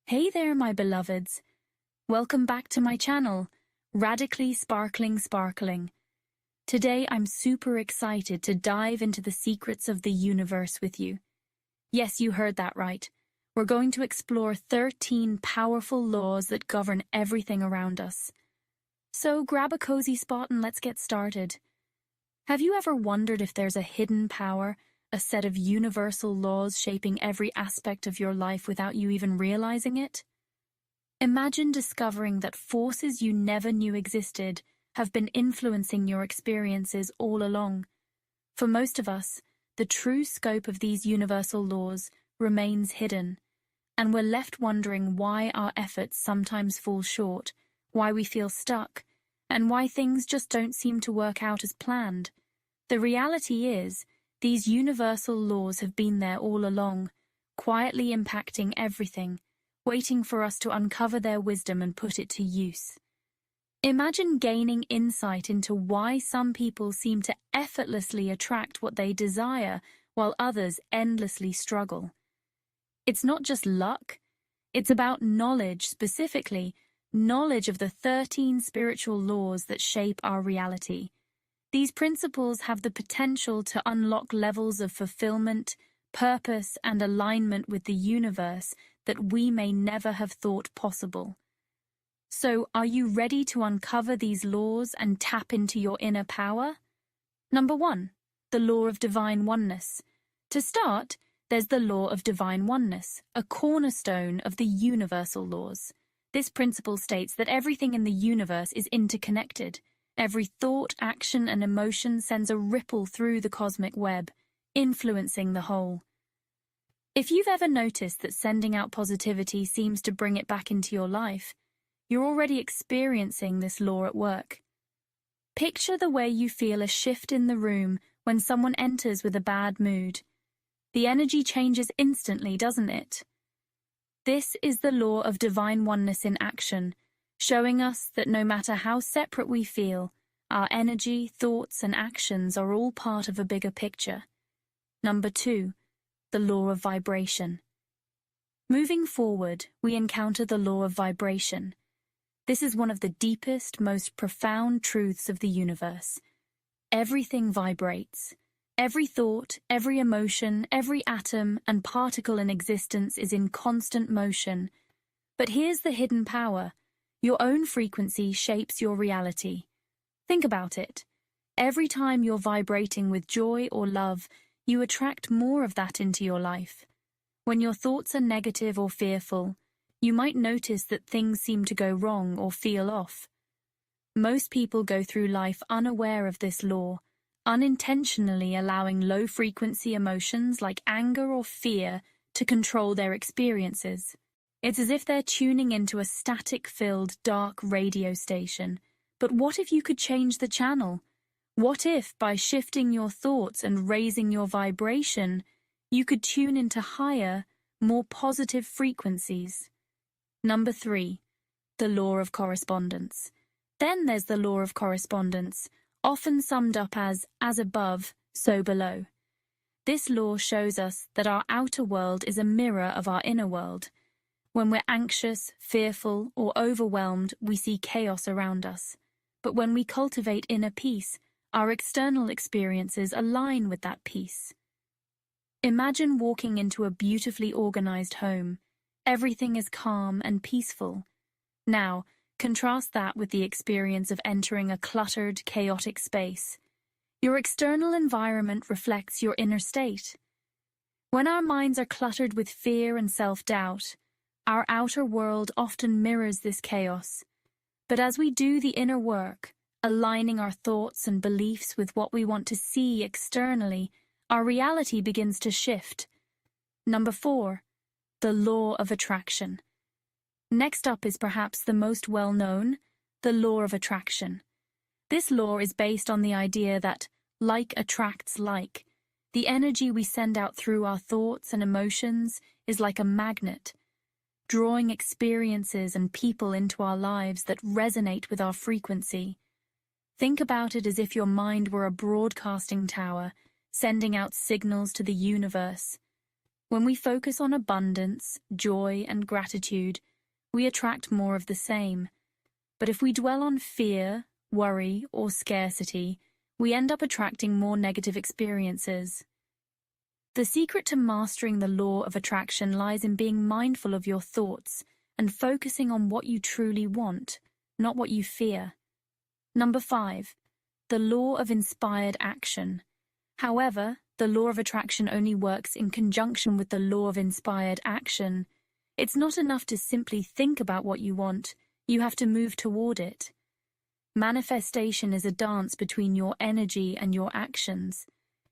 Hey there, my beloveds. Welcome back to my channel, Radically Sparkling. Today I'm super excited to dive into the secrets of the universe with you. Yes, you heard that right. We're going to explore 13 powerful laws that govern everything around us. So grab a cozy spot and let's get started. Have you ever wondered if there's a hidden power, a set of universal laws shaping every aspect of your life without you even realizing it? Imagine discovering that forces you never knew existed have been influencing your experiences all along. For most of us, the true scope of these universal laws remains hidden, and we're left wondering why our efforts sometimes fall short, why we feel stuck, and why things just don't seem to work out as planned. The reality is, these universal laws have been there all along, quietly impacting everything, waiting for us to uncover their wisdom and put it to use. Imagine gaining insight into why some people seem to effortlessly attract what they desire, while others endlessly struggle. It's not just luck, it's about knowledge, specifically, knowledge of the 13 spiritual laws that shape our reality. These principles have the potential to unlock levels of fulfillment, purpose, and alignment with the universe that we may never have thought possible. So, are you ready to uncover these laws and tap into your inner power? Number 1, the Law of Divine Oneness. To start, there's the Law of Divine Oneness, a cornerstone of the universal laws. This principle states that everything in the universe is interconnected. Every thought, action, and emotion sends a ripple through the cosmic web, influencing the whole. If you've ever noticed that sending out positivity seems to bring it back into your life, you're already experiencing this law at work. Picture the way you feel a shift in the room when someone enters with a bad mood. The energy changes instantly, doesn't it? This is the Law of Divine Oneness in action, showing us that no matter how separate we feel, our energy, thoughts, and actions are all part of a bigger picture. Number 2, the Law of Vibration. Moving forward, we encounter the Law of Vibration. This is one of the deepest, most profound truths of the universe. Everything vibrates. Every thought, every emotion, every atom and particle in existence is in constant motion. But here's the hidden power. Your own frequency shapes your reality. Think about it. Every time you're vibrating with joy or love, you attract more of that into your life. When your thoughts are negative or fearful, you might notice that things seem to go wrong or feel off. Most people go through life unaware of this law, unintentionally allowing low-frequency emotions like anger or fear to control their experiences. It's as if they're tuning into a static-filled, dark radio station. But what if you could change the channel? What if, by shifting your thoughts and raising your vibration, you could tune into higher, more positive frequencies? Number 3, the Law of Correspondence. Then there's the Law of Correspondence, often summed up as above, so below. This law shows us that our outer world is a mirror of our inner world. When we're anxious, fearful, or overwhelmed, we see chaos around us. But when we cultivate inner peace, our external experiences align with that peace. Imagine walking into a beautifully organized home. Everything is calm and peaceful. Now, contrast that with the experience of entering a cluttered, chaotic space. Your external environment reflects your inner state. When our minds are cluttered with fear and self-doubt, our outer world often mirrors this chaos. But as we do the inner work, aligning our thoughts and beliefs with what we want to see externally, our reality begins to shift. Number 4, the Law of Attraction. Next up is perhaps the most well-known, the Law of Attraction. This law is based on the idea that like attracts like. The energy we send out through our thoughts and emotions is like a magnet, drawing experiences and people into our lives that resonate with our frequency. Think about it as if your mind were a broadcasting tower, sending out signals to the universe. When we focus on abundance, joy, and gratitude, we attract more of the same. But if we dwell on fear, worry, or scarcity, we end up attracting more negative experiences. The secret to mastering the law of attraction lies in being mindful of your thoughts and focusing on what you truly want, not what you fear. Number 5. The law of inspired action. However, the law of attraction only works in conjunction with the law of inspired action. It's not enough to simply think about what you want, you have to move toward it. Manifestation is a dance between your energy and your actions.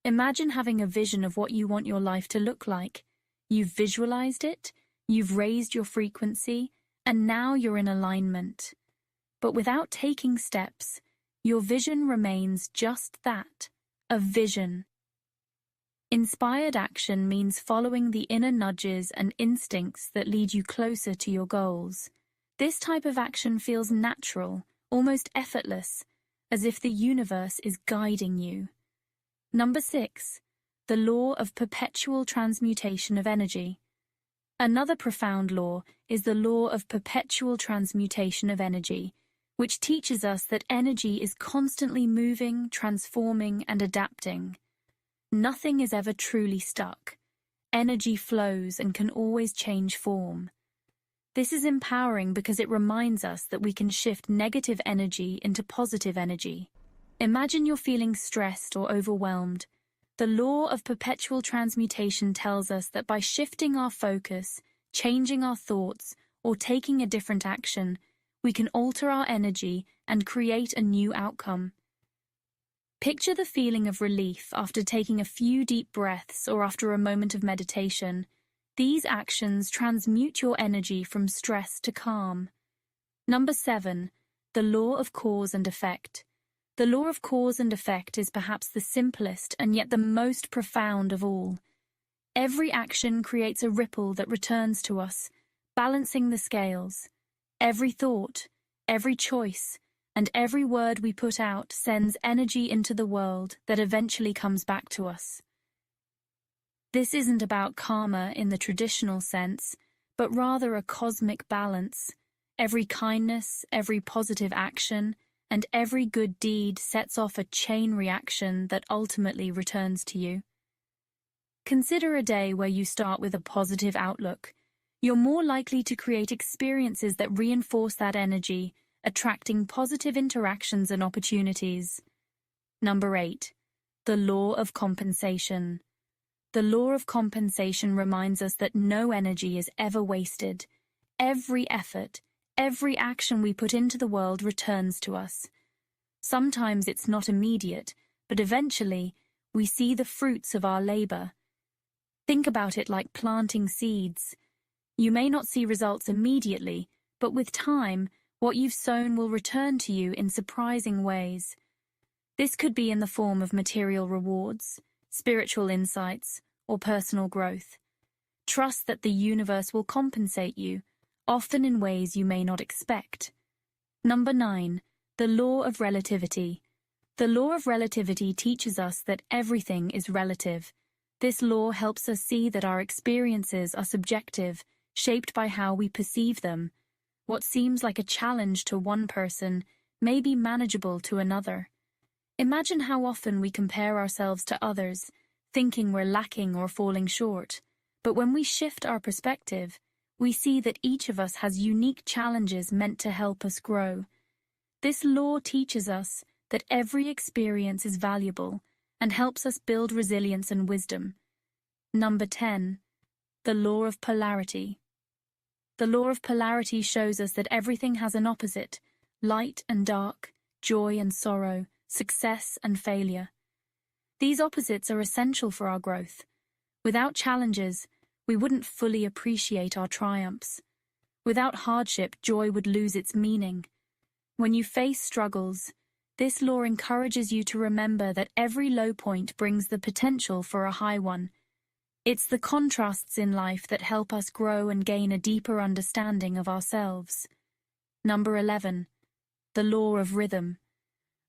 Imagine having a vision of what you want your life to look like. You've visualized it, you've raised your frequency, and now you're in alignment. But without taking steps, your vision remains just that, a vision. Inspired action means following the inner nudges and instincts that lead you closer to your goals. This type of action feels natural, almost effortless, as if the universe is guiding you. Number 6. The law of perpetual transmutation of energy. Another profound law is the law of perpetual transmutation of energy, which teaches us that energy is constantly moving, transforming, and adapting. Nothing is ever truly stuck. Energy flows and can always change form. This is empowering because it reminds us that we can shift negative energy into positive energy. Imagine you're feeling stressed or overwhelmed. The law of perpetual transmutation tells us that by shifting our focus, changing our thoughts, or taking a different action, we can alter our energy and create a new outcome. Picture the feeling of relief after taking a few deep breaths or after a moment of meditation. These actions transmute your energy from stress to calm. Number 7. The law of cause and effect. The law of cause and effect is perhaps the simplest and yet the most profound of all. Every action creates a ripple that returns to us, balancing the scales. Every thought, every choice, and every word we put out sends energy into the world that eventually comes back to us. This isn't about karma in the traditional sense, but rather a cosmic balance. Every kindness, every positive action, and every good deed sets off a chain reaction that ultimately returns to you. Consider a day where you start with a positive outlook. You're more likely to create experiences that reinforce that energy, attracting positive interactions and opportunities. Number 8. The law of compensation. The law of compensation reminds us that no energy is ever wasted. Every effort, every action we put into the world returns to us. Sometimes it's not immediate, but eventually we see the fruits of our labor. Think about it like planting seeds. You may not see results immediately, but with time, what you've sown will return to you in surprising ways. This could be in the form of material rewards, spiritual insights, or personal growth. Trust that the universe will compensate you, often in ways you may not expect. Number 9. The law of relativity. The law of relativity teaches us that everything is relative. This law helps us see that our experiences are subjective, shaped by how we perceive them. What seems like a challenge to one person may be manageable to another. Imagine how often we compare ourselves to others, thinking we're lacking or falling short. But when we shift our perspective, we see that each of us has unique challenges meant to help us grow. This law teaches us that every experience is valuable and helps us build resilience and wisdom. Number 10. The law of polarity. The law of polarity shows us that everything has an opposite, light and dark, joy and sorrow, success and failure. These opposites are essential for our growth. Without challenges, we wouldn't fully appreciate our triumphs. Without hardship, joy would lose its meaning. When you face struggles, this law encourages you to remember that every low point brings the potential for a high one. It's the contrasts in life that help us grow and gain a deeper understanding of ourselves. Number 11. The law of rhythm.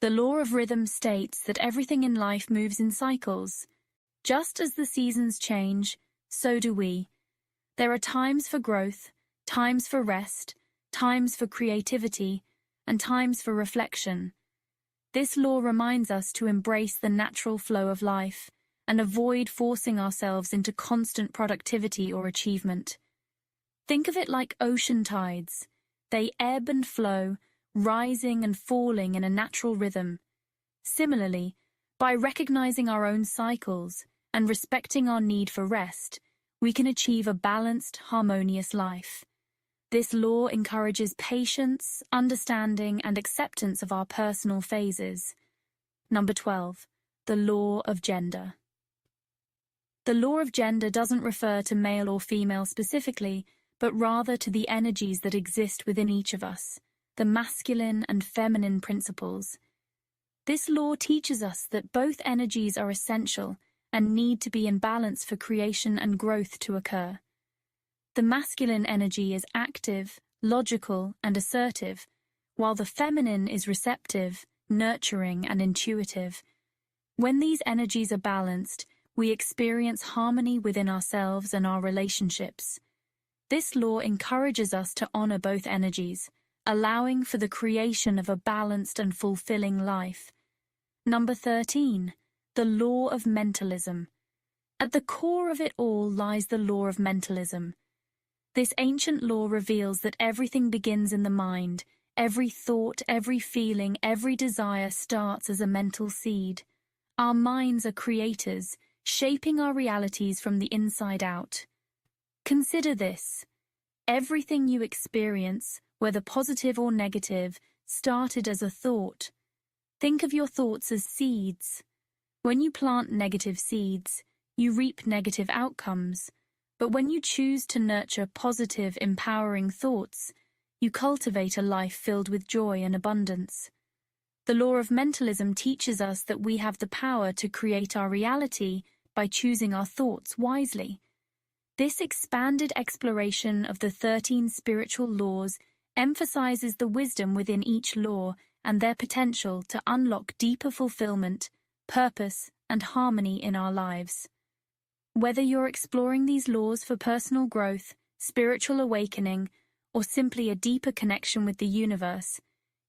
The law of rhythm states that everything in life moves in cycles. Just as the seasons change, so do we. There are times for growth, times for rest, times for creativity, and times for reflection. This law reminds us to embrace the natural flow of life and avoid forcing ourselves into constant productivity or achievement. Think of it like ocean tides. They ebb and flow, rising and falling in a natural rhythm. Similarly, by recognizing our own cycles and respecting our need for rest, we can achieve a balanced, harmonious life. This law encourages patience, understanding, and acceptance of our personal phases. Number 12, the law of gender. The law of gender doesn't refer to male or female specifically, but rather to the energies that exist within each of us, the masculine and feminine principles. This law teaches us that both energies are essential and need to be in balance for creation and growth to occur. The masculine energy is active, logical, and assertive, while the feminine is receptive, nurturing, and intuitive. When these energies are balanced, we experience harmony within ourselves and our relationships. This law encourages us to honor both energies, allowing for the creation of a balanced and fulfilling life. Number 13, the law of mentalism. At the core of it all lies the law of mentalism. This ancient law reveals that everything begins in the mind. Every thought, every feeling, every desire starts as a mental seed. Our minds are creators, shaping our realities from the inside out. Consider this. Everything you experience, whether positive or negative, started as a thought. Think of your thoughts as seeds. When you plant negative seeds, you reap negative outcomes. But when you choose to nurture positive, empowering thoughts, you cultivate a life filled with joy and abundance. The law of mentalism teaches us that we have the power to create our reality by choosing our thoughts wisely. This expanded exploration of the 13 spiritual laws emphasizes the wisdom within each law and their potential to unlock deeper fulfillment, purpose, and harmony in our lives. Whether you're exploring these laws for personal growth, spiritual awakening, or simply a deeper connection with the universe,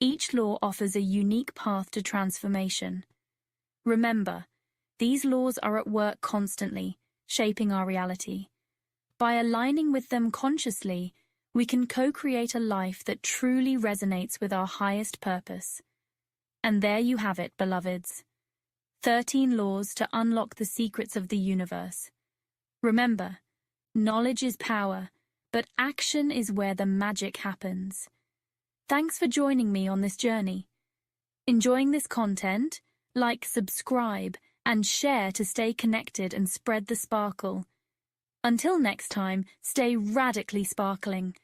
each law offers a unique path to transformation. Remember, these laws are at work constantly, shaping our reality. By aligning with them consciously, we can co-create a life that truly resonates with our highest purpose. And there you have it, beloveds. 13 laws to unlock the secrets of the universe. Remember, knowledge is power, but action is where the magic happens. Thanks for joining me on this journey. Enjoying this content? Like, subscribe, and share to stay connected and spread the sparkle. Until next time, stay radically sparkling.